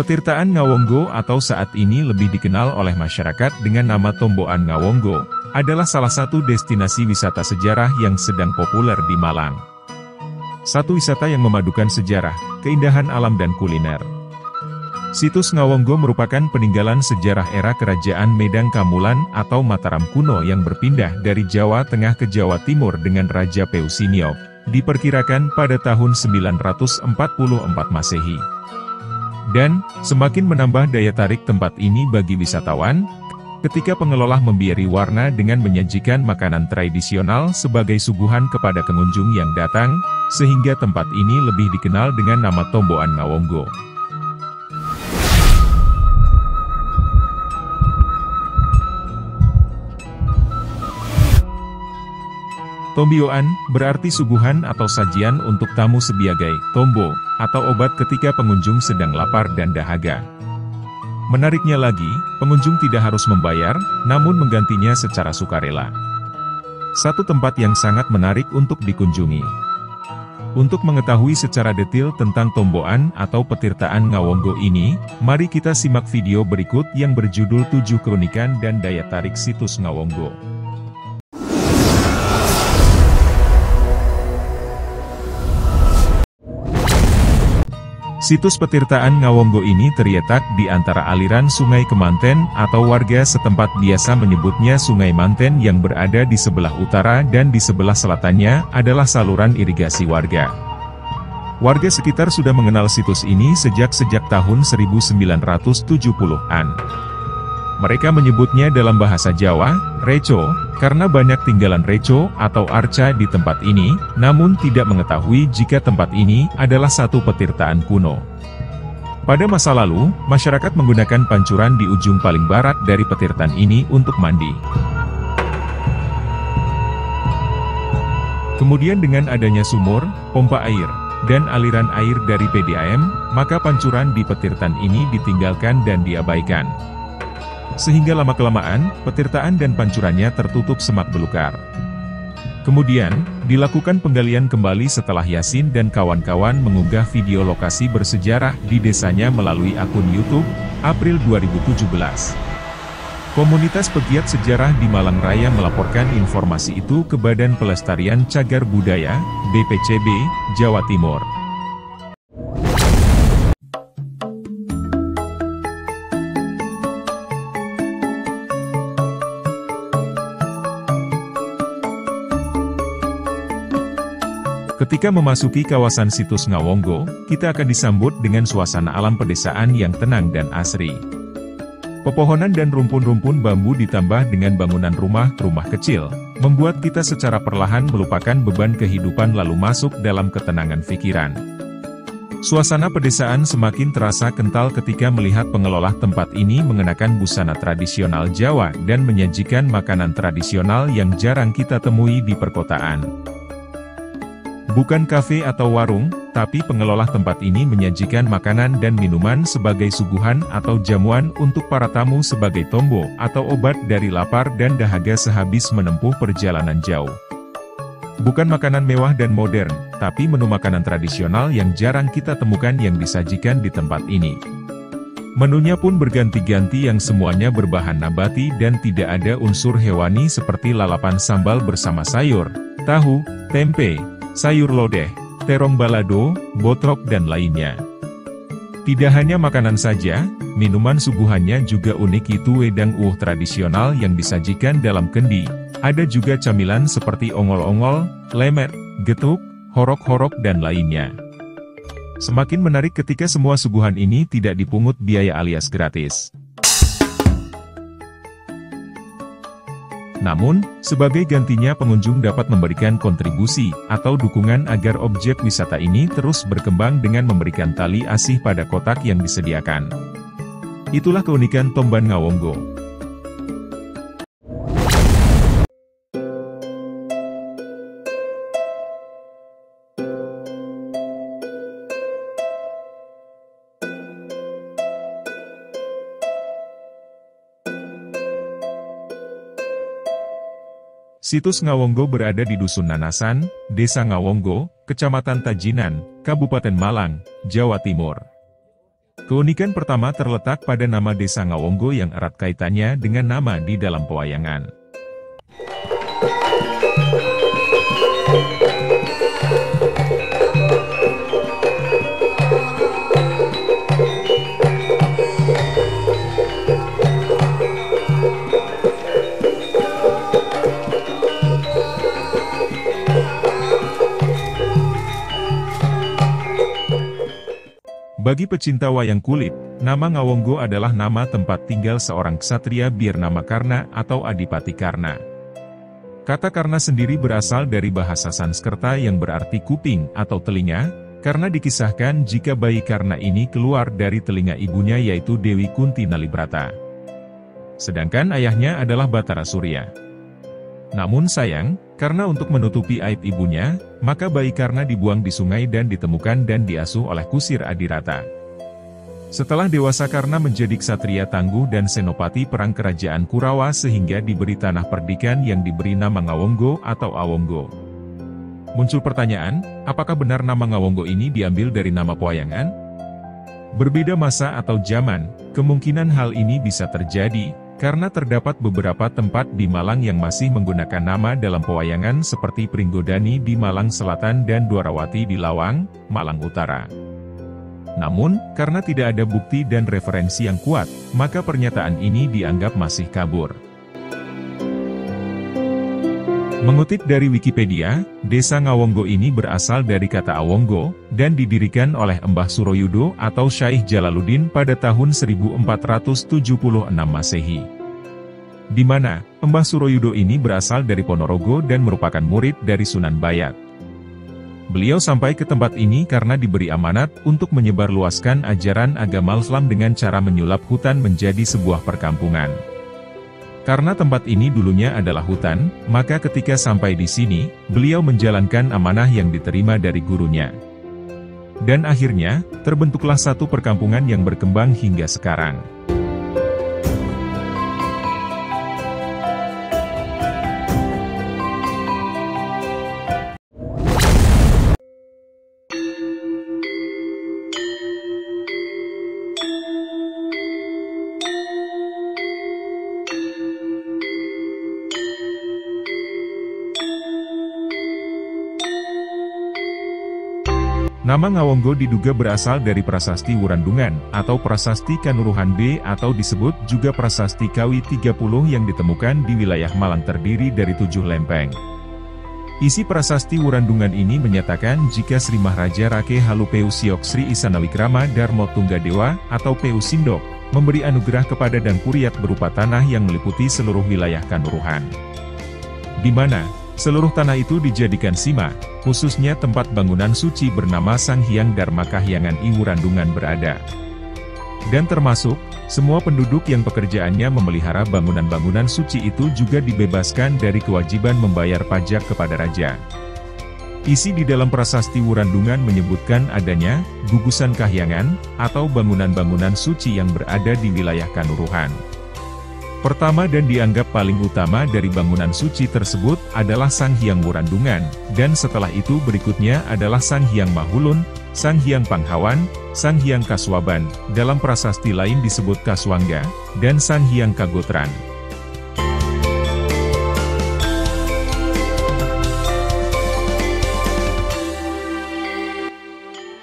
Petirtaan Ngawonggo atau saat ini lebih dikenal oleh masyarakat dengan nama Tomboan Ngawonggo, adalah salah satu destinasi wisata sejarah yang sedang populer di Malang. Satu wisata yang memadukan sejarah, keindahan alam dan kuliner. Situs Ngawonggo merupakan peninggalan sejarah era Kerajaan Medang Kamulan atau Mataram kuno yang berpindah dari Jawa Tengah ke Jawa Timur dengan Raja Peusiniok, diperkirakan pada tahun 944 Masehi. Dan, semakin menambah daya tarik tempat ini bagi wisatawan, ketika pengelola membiari warna dengan menyajikan makanan tradisional sebagai suguhan kepada pengunjung yang datang, sehingga tempat ini lebih dikenal dengan nama Tomboan Ngawonggo. Tombioan, berarti suguhan atau sajian untuk tamu sebagai tombo, atau obat ketika pengunjung sedang lapar dan dahaga. Menariknya lagi, pengunjung tidak harus membayar, namun menggantinya secara sukarela. Satu tempat yang sangat menarik untuk dikunjungi. Untuk mengetahui secara detail tentang Tomboan atau Petirtaan Ngawonggo ini, mari kita simak video berikut yang berjudul 7 Keunikan dan Daya Tarik Situs Ngawonggo. Situs Petirtaan Ngawonggo ini terletak di antara aliran Sungai Kemanten atau warga setempat biasa menyebutnya Sungai Manten yang berada di sebelah utara dan di sebelah selatannya adalah saluran irigasi warga. Warga sekitar sudah mengenal situs ini sejak tahun 1970-an. Mereka menyebutnya dalam bahasa Jawa, Reco, karena banyak tinggalan Reco atau arca di tempat ini, namun tidak mengetahui jika tempat ini adalah satu petirtaan kuno. Pada masa lalu, masyarakat menggunakan pancuran di ujung paling barat dari petirtaan ini untuk mandi. Kemudian dengan adanya sumur, pompa air, dan aliran air dari PDAM, maka pancuran di petirtaan ini ditinggalkan dan diabaikan. Sehingga lama-kelamaan, petirtaan dan pancurannya tertutup semak belukar. Kemudian, dilakukan penggalian kembali setelah Yasin dan kawan-kawan mengunggah video lokasi bersejarah di desanya melalui akun YouTube, April 2017. Komunitas pegiat sejarah di Malang Raya melaporkan informasi itu ke Badan Pelestarian Cagar Budaya, BPCB, Jawa Timur. Ketika memasuki kawasan situs Ngawonggo, kita akan disambut dengan suasana alam pedesaan yang tenang dan asri. Pepohonan dan rumpun-rumpun bambu ditambah dengan bangunan rumah-rumah kecil, membuat kita secara perlahan melupakan beban kehidupan lalu masuk dalam ketenangan pikiran. Suasana pedesaan semakin terasa kental ketika melihat pengelola tempat ini mengenakan busana tradisional Jawa dan menyajikan makanan tradisional yang jarang kita temui di perkotaan. Bukan kafe atau warung, tapi pengelola tempat ini menyajikan makanan dan minuman sebagai suguhan atau jamuan untuk para tamu sebagai tombo atau obat dari lapar dan dahaga sehabis menempuh perjalanan jauh. Bukan makanan mewah dan modern, tapi menu makanan tradisional yang jarang kita temukan yang disajikan di tempat ini. Menunya pun berganti-ganti yang semuanya berbahan nabati dan tidak ada unsur hewani seperti lalapan sambal bersama sayur, tahu, tempe, sayur lodeh, terong balado, botrok dan lainnya. Tidak hanya makanan saja, minuman suguhannya juga unik, itu wedang tradisional yang disajikan dalam kendi. Ada juga camilan seperti ongol-ongol, lemet, getuk, horok-horok dan lainnya. Semakin menarik ketika semua suguhan ini tidak dipungut biaya alias gratis. Namun, sebagai gantinya pengunjung dapat memberikan kontribusi atau dukungan agar objek wisata ini terus berkembang dengan memberikan tali asih pada kotak yang disediakan. Itulah keunikan Tomboan Ngawonggo. Situs Ngawonggo berada di Dusun Nanasan, Desa Ngawonggo, Kecamatan Tajinan, Kabupaten Malang, Jawa Timur. Keunikan pertama terletak pada nama Desa Ngawonggo yang erat kaitannya dengan nama di dalam pewayangan. Bagi pecinta wayang kulit, nama Ngawonggo adalah nama tempat tinggal seorang ksatria Birnama Karna atau Adipati Karna. Kata Karna sendiri berasal dari bahasa Sanskerta yang berarti kuping atau telinga, karena dikisahkan jika bayi Karna ini keluar dari telinga ibunya yaitu Dewi Kunti Nalibrata. Sedangkan ayahnya adalah Batara Surya. Namun sayang, karena untuk menutupi aib ibunya, maka bayi Karna dibuang di sungai dan ditemukan dan diasuh oleh Kusir Adirata. Setelah dewasa Karna menjadi ksatria tangguh dan senopati perang kerajaan Kurawa sehingga diberi tanah perdikan yang diberi nama Ngawonggo atau Awonggo. Muncul pertanyaan, apakah benar nama Ngawonggo ini diambil dari nama pewayangan? Berbeda masa atau zaman, kemungkinan hal ini bisa terjadi, karena terdapat beberapa tempat di Malang yang masih menggunakan nama dalam pewayangan seperti Pringgodani di Malang Selatan dan Dwarawati di Lawang, Malang Utara. Namun, karena tidak ada bukti dan referensi yang kuat, maka pernyataan ini dianggap masih kabur. Mengutip dari Wikipedia, Desa Ngawonggo ini berasal dari kata Awonggo, dan didirikan oleh Mbah Suroyudo atau Syaikh Jalaluddin pada tahun 1476 Masehi. Di mana, Mbah Suroyudo ini berasal dari Ponorogo dan merupakan murid dari Sunan Bayat. Beliau sampai ke tempat ini karena diberi amanat untuk menyebarluaskan ajaran agama Islam dengan cara menyulap hutan menjadi sebuah perkampungan. Karena tempat ini dulunya adalah hutan, maka ketika sampai di sini, beliau menjalankan amanah yang diterima dari gurunya. Dan akhirnya, terbentuklah satu perkampungan yang berkembang hingga sekarang. Nama Ngawonggo diduga berasal dari prasasti Wurandungan, atau prasasti Kanuruhan B atau disebut juga prasasti Kawi 30 yang ditemukan di wilayah Malang terdiri dari 7 lempeng. Isi prasasti Wurandungan ini menyatakan jika Sri Maharaja Rake Halu Peusiok Sri Isanawikrama Darmo Tunggadewa atau Peusindok, memberi anugerah kepada Dangkuriat berupa tanah yang meliputi seluruh wilayah Kanuruhan. Di mana seluruh tanah itu dijadikan sima, khususnya tempat bangunan suci bernama Sang Hyang Dharma Kahyangan I Wurandungan berada. Dan termasuk, semua penduduk yang pekerjaannya memelihara bangunan-bangunan suci itu juga dibebaskan dari kewajiban membayar pajak kepada raja. Isi di dalam prasasti Wurandungan menyebutkan adanya gugusan kahyangan, atau bangunan-bangunan suci yang berada di wilayah Kanuruhan. Pertama dan dianggap paling utama dari bangunan suci tersebut adalah Sang Hyang Wurandungan, dan setelah itu berikutnya adalah Sang Hyang Mahulun, Sang Hyang Panghawan, Sang Hyang Kaswaban, dalam prasasti lain disebut Kaswangga, dan Sang Hyang Kagotran.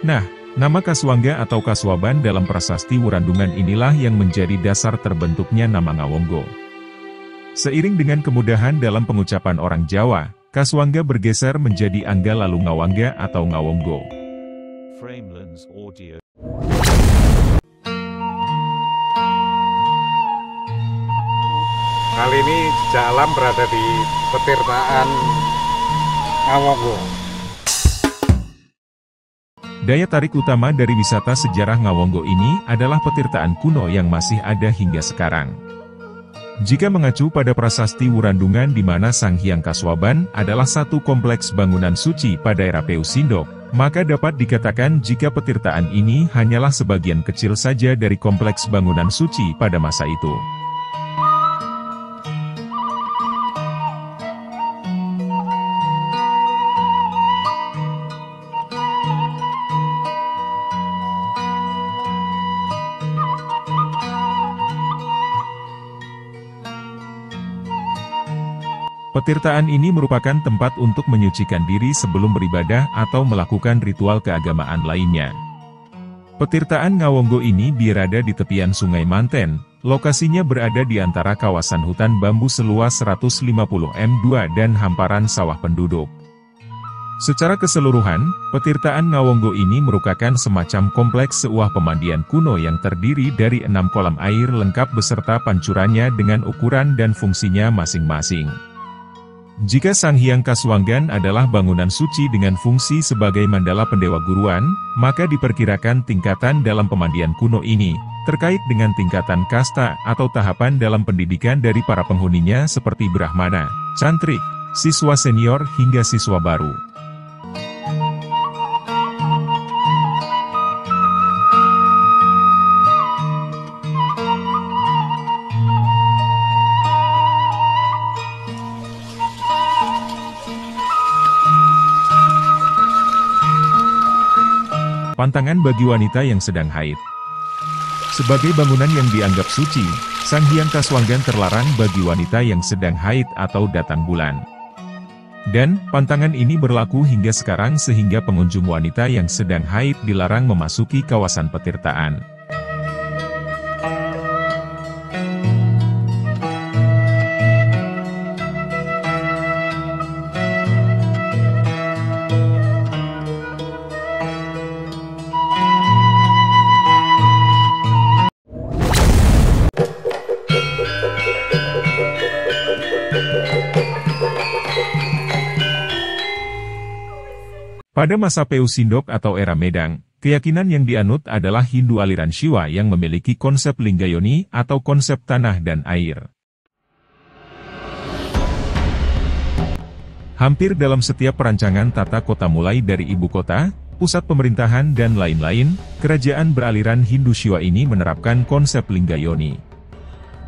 Nah, nama Kaswangga atau Kaswaban dalam prasasti Wurandungan inilah yang menjadi dasar terbentuknya nama Ngawonggo. Seiring dengan kemudahan dalam pengucapan orang Jawa, Kaswangga bergeser menjadi Angga lalu Ngawangga atau Ngawonggo. Kali ini Jejak Alam berada di Petirtaan Ngawonggo. Daya tarik utama dari wisata sejarah Ngawonggo ini adalah petirtaan kuno yang masih ada hingga sekarang. Jika mengacu pada prasasti Wurandungan di mana Sang Hyang Kaswaban adalah satu kompleks bangunan suci pada era Peusindok, maka dapat dikatakan jika petirtaan ini hanyalah sebagian kecil saja dari kompleks bangunan suci pada masa itu. Petirtaan ini merupakan tempat untuk menyucikan diri sebelum beribadah atau melakukan ritual keagamaan lainnya. Petirtaan Ngawonggo ini berada di tepian Sungai Manten, lokasinya berada di antara kawasan hutan bambu seluas 150 m2 dan hamparan sawah penduduk. Secara keseluruhan, petirtaan Ngawonggo ini merupakan semacam kompleks sebuah pemandian kuno yang terdiri dari 6 kolam air lengkap beserta pancurannya dengan ukuran dan fungsinya masing-masing. Jika Sang Hyang Kaswanggan adalah bangunan suci dengan fungsi sebagai mandala pendewa guruan, maka diperkirakan tingkatan dalam pemandian kuno ini, terkait dengan tingkatan kasta atau tahapan dalam pendidikan dari para penghuninya seperti Brahmana, Cantrik, siswa senior hingga siswa baru. Pantangan bagi wanita yang sedang haid. Sebagai bangunan yang dianggap suci, Sang Hyang Kaswanggan terlarang bagi wanita yang sedang haid atau datang bulan. Dan, pantangan ini berlaku hingga sekarang sehingga pengunjung wanita yang sedang haid dilarang memasuki kawasan petirtaan. Pada masa Peusindok atau era Medang, keyakinan yang dianut adalah Hindu aliran Shiva yang memiliki konsep Linggayoni atau konsep tanah dan air. Hampir dalam setiap perancangan tata kota mulai dari ibu kota, pusat pemerintahan dan lain-lain, kerajaan beraliran Hindu Shiva ini menerapkan konsep Linggayoni.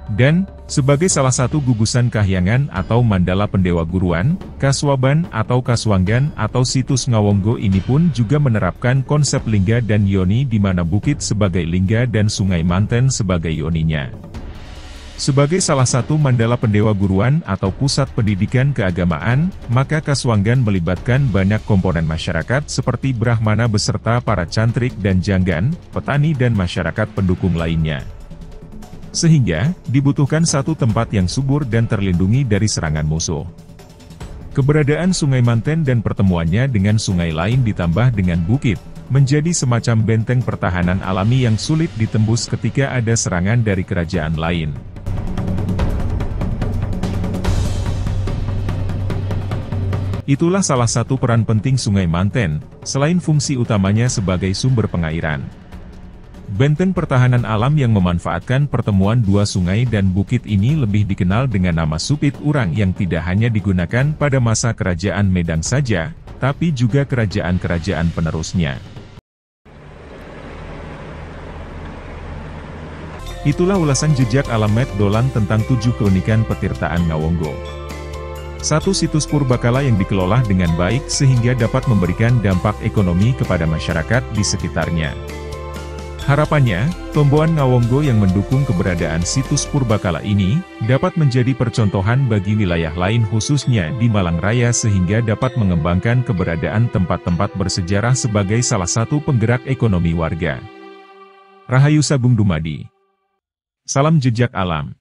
Dan, sebagai salah satu gugusan kahyangan atau mandala pendewa guruan, Kaswaban atau Kaswanggan atau situs Ngawonggo ini pun juga menerapkan konsep lingga dan yoni di mana bukit sebagai lingga dan Sungai Manten sebagai yoninya. Sebagai salah satu mandala pendewa guruan atau pusat pendidikan keagamaan, maka Kaswanggan melibatkan banyak komponen masyarakat seperti Brahmana beserta para cantrik dan janggan, petani dan masyarakat pendukung lainnya. Sehingga, dibutuhkan satu tempat yang subur dan terlindungi dari serangan musuh. Keberadaan Sungai Manten dan pertemuannya dengan sungai lain ditambah dengan bukit, menjadi semacam benteng pertahanan alami yang sulit ditembus ketika ada serangan dari kerajaan lain. Itulah salah satu peran penting Sungai Manten, selain fungsi utamanya sebagai sumber pengairan. Benteng pertahanan alam yang memanfaatkan pertemuan dua sungai dan bukit ini lebih dikenal dengan nama Supit Urang yang tidak hanya digunakan pada masa kerajaan Medang saja, tapi juga kerajaan-kerajaan penerusnya. Itulah ulasan jejak alam Mat Dolan tentang 7 keunikan petirtaan Ngawonggo. Satu situs purbakala yang dikelola dengan baik sehingga dapat memberikan dampak ekonomi kepada masyarakat di sekitarnya. Harapannya, Tomboan Ngawonggo yang mendukung keberadaan situs purbakala ini, dapat menjadi percontohan bagi wilayah lain khususnya di Malang Raya sehingga dapat mengembangkan keberadaan tempat-tempat bersejarah sebagai salah satu penggerak ekonomi warga. Rahayu Sagung Dumadi. Salam jejak alam.